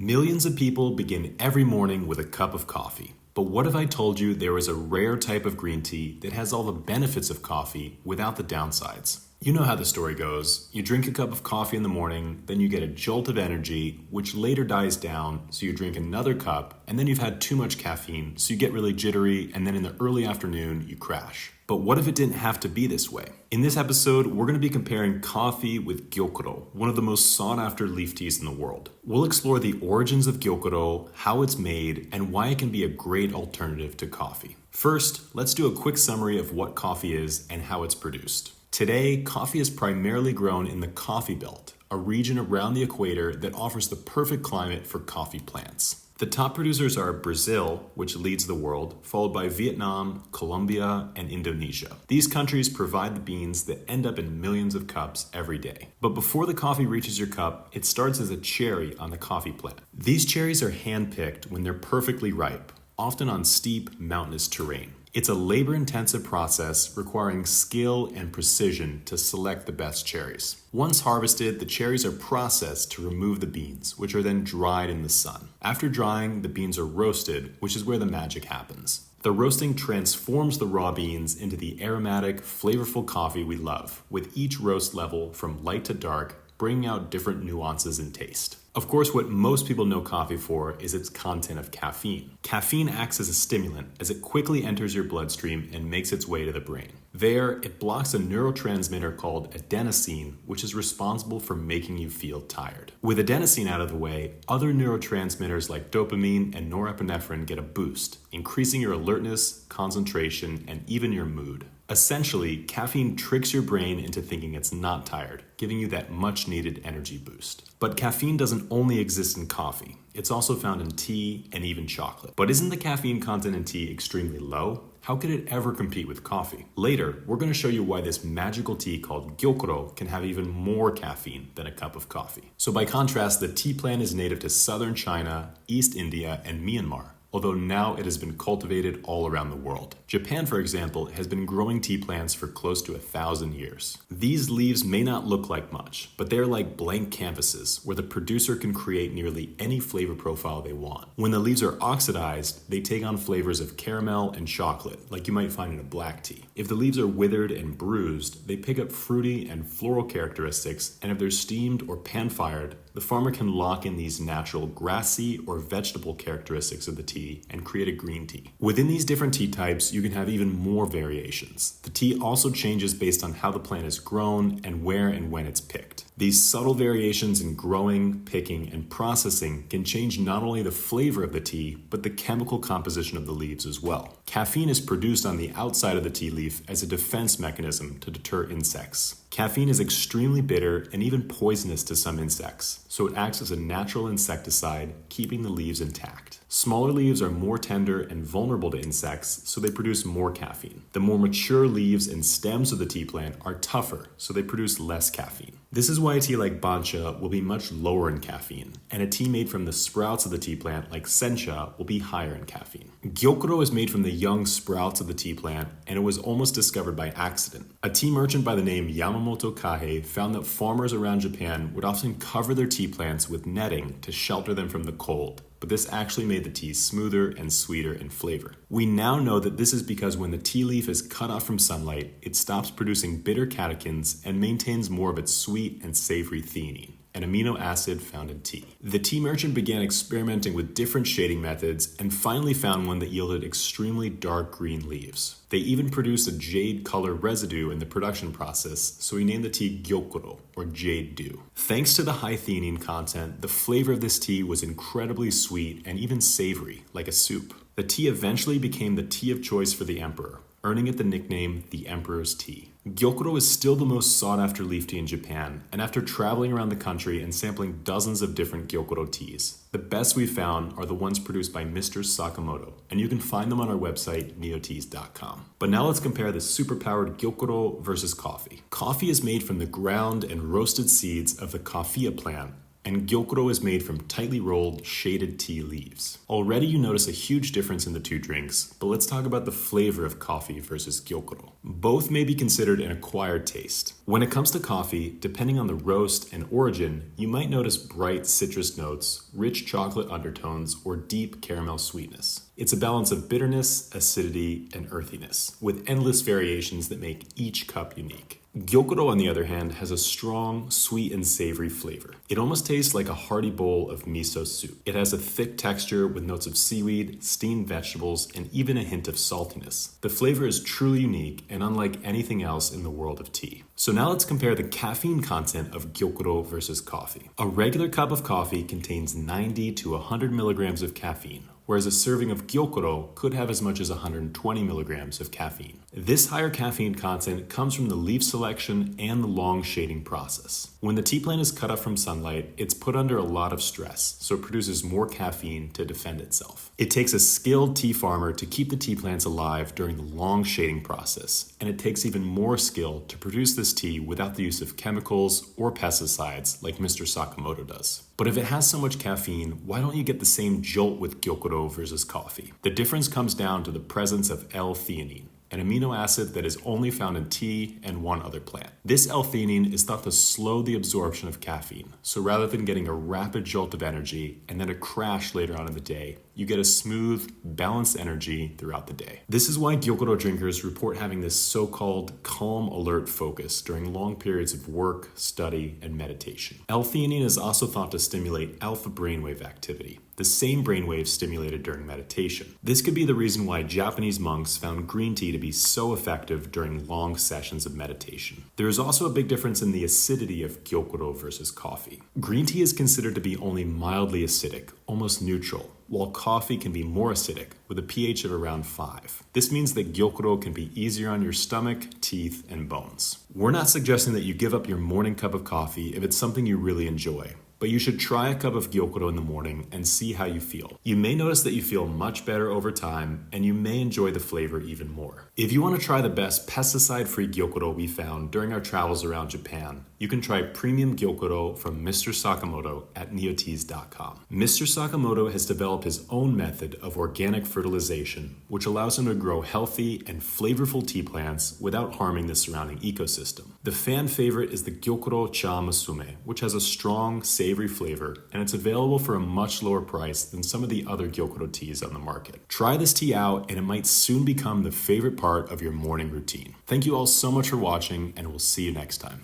Millions of people begin every morning with a cup of coffee. But what if I told you there is a rare type of green tea that has all the benefits of coffee without the downsides? You know how the story goes. You drink a cup of coffee in the morning, then you get a jolt of energy, which later dies down, so you drink another cup, and then you've had too much caffeine, so you get really jittery, and then in the early afternoon, you crash. But what if it didn't have to be this way? In this episode, we're going to be comparing coffee with Gyokuro, one of the most sought-after leaf teas in the world. We'll explore the origins of Gyokuro, how it's made, and why it can be a great alternative to coffee. First, let's do a quick summary of what coffee is and how it's produced. Today, coffee is primarily grown in the coffee belt, a region around the equator that offers the perfect climate for coffee plants. The top producers are Brazil, which leads the world, followed by Vietnam, Colombia, and Indonesia. These countries provide the beans that end up in millions of cups every day. But before the coffee reaches your cup, it starts as a cherry on the coffee plant. These cherries are hand-picked when they're perfectly ripe, often on steep, mountainous terrain. It's a labor-intensive process requiring skill and precision to select the best cherries. Once harvested, the cherries are processed to remove the beans, which are then dried in the sun. After drying, the beans are roasted, which is where the magic happens. The roasting transforms the raw beans into the aromatic, flavorful coffee we love, with each roast level from light to dark, bringing out different nuances in taste. Of course, what most people know coffee for is its content of caffeine. Caffeine acts as a stimulant as it quickly enters your bloodstream and makes its way to the brain. There, it blocks a neurotransmitter called adenosine, which is responsible for making you feel tired. With adenosine out of the way, other neurotransmitters like dopamine and norepinephrine get a boost, increasing your alertness, concentration, and even your mood. Essentially, caffeine tricks your brain into thinking it's not tired, giving you that much-needed energy boost. But caffeine doesn't only exist in coffee. It's also found in tea and even chocolate. But isn't the caffeine content in tea extremely low? How could it ever compete with coffee? Later, we're going to show you why this magical tea called Gyokuro can have even more caffeine than a cup of coffee. So by contrast, the tea plant is native to southern China, East India, and Myanmar, although now it has been cultivated all around the world. Japan, for example, has been growing tea plants for close to 1,000 years. These leaves may not look like much, but they're like blank canvases where the producer can create nearly any flavor profile they want. When the leaves are oxidized, they take on flavors of caramel and chocolate, like you might find in a black tea. If the leaves are withered and bruised, they pick up fruity and floral characteristics, and if they're steamed or pan-fired, the farmer can lock in these natural grassy or vegetable characteristics of the tea and create a green tea. Within these different tea types, you can have even more variations. The tea also changes based on how the plant is grown and where and when it's picked. These subtle variations in growing, picking, and processing can change not only the flavor of the tea, but the chemical composition of the leaves as well. Caffeine is produced on the outside of the tea leaf as a defense mechanism to deter insects. Caffeine is extremely bitter and even poisonous to some insects, so it acts as a natural insecticide, keeping the leaves intact. Smaller leaves are more tender and vulnerable to insects, so they produce more caffeine. The more mature leaves and stems of the tea plant are tougher, so they produce less caffeine. This is why a tea like bancha will be much lower in caffeine, and a tea made from the sprouts of the tea plant like sencha will be higher in caffeine. Gyokuro is made from the young sprouts of the tea plant, and it was almost discovered by accident. A tea merchant by the name Yamamoto Kahei found that farmers around Japan would often cover their tea plants with netting to shelter them from the cold, but this actually made the tea smoother and sweeter in flavor. We now know that this is because when the tea leaf is cut off from sunlight, it stops producing bitter catechins and maintains more of its sweet and savory theanine, an amino acid found in tea. The tea merchant began experimenting with different shading methods and finally found one that yielded extremely dark green leaves. They even produced a jade color residue in the production process, so he named the tea Gyokuro, or jade dew. Thanks to the high theanine content, the flavor of this tea was incredibly sweet and even savory, like a soup. The tea eventually became the tea of choice for the emperor, earning it the nickname the Emperor's Tea. Gyokuro is still the most sought-after leaf tea in Japan, and after traveling around the country and sampling dozens of different Gyokuro teas, the best we've found are the ones produced by Mr. Sakamoto, and you can find them on our website, neoteas.com. But now let's compare the superpowered Gyokuro versus coffee. Coffee is made from the ground and roasted seeds of the coffea plant, and gyokuro is made from tightly rolled, shaded tea leaves. Already you notice a huge difference in the two drinks, but let's talk about the flavor of coffee versus gyokuro. Both may be considered an acquired taste. When it comes to coffee, depending on the roast and origin, you might notice bright citrus notes, rich chocolate undertones, or deep caramel sweetness. It's a balance of bitterness, acidity, and earthiness, with endless variations that make each cup unique. Gyokuro, on the other hand, has a strong, sweet and savory flavor. It almost tastes like a hearty bowl of miso soup. It has a thick texture with notes of seaweed, steamed vegetables, and even a hint of saltiness. The flavor is truly unique and unlike anything else in the world of tea. So now let's compare the caffeine content of gyokuro versus coffee. A regular cup of coffee contains 90 to 100 milligrams of caffeine, whereas a serving of gyokuro could have as much as 120 milligrams of caffeine. This higher caffeine content comes from the leaf selection and the long shading process. When the tea plant is cut off from sunlight, it's put under a lot of stress, so it produces more caffeine to defend itself. It takes a skilled tea farmer to keep the tea plants alive during the long shading process, and it takes even more skill to produce this tea without the use of chemicals or pesticides like Mr. Sakamoto does. But if it has so much caffeine, why don't you get the same jolt with gyokuro versus coffee? The difference comes down to the presence of L-theanine, an amino acid that is only found in tea and one other plant. This L-theanine is thought to slow the absorption of caffeine, so rather than getting a rapid jolt of energy and then a crash later on in the day, you get a smooth, balanced energy throughout the day. This is why gyokuro drinkers report having this so-called calm, alert focus during long periods of work, study, and meditation. L-theanine is also thought to stimulate alpha brainwave activity, the same brainwaves stimulated during meditation. This could be the reason why Japanese monks found green tea to be so effective during long sessions of meditation. There is also a big difference in the acidity of gyokuro versus coffee. Green tea is considered to be only mildly acidic, almost neutral, while coffee can be more acidic, with a pH of around 5. This means that gyokuro can be easier on your stomach, teeth, and bones. We're not suggesting that you give up your morning cup of coffee if it's something you really enjoy, but you should try a cup of gyokuro in the morning and see how you feel. You may notice that you feel much better over time, and you may enjoy the flavor even more. If you want to try the best pesticide-free gyokuro we found during our travels around Japan, you can try premium gyokuro from Mr. Sakamoto at neoteas.com. Mr. Sakamoto has developed his own method of organic fertilization, which allows him to grow healthy and flavorful tea plants without harming the surrounding ecosystem. The fan favorite is the Gyokuro Cha Musume, which has a strong, savory flavor, and it's available for a much lower price than some of the other gyokuro teas on the market. Try this tea out, and it might soon become the favorite part of your morning routine. Thank you all so much for watching, and we'll see you next time.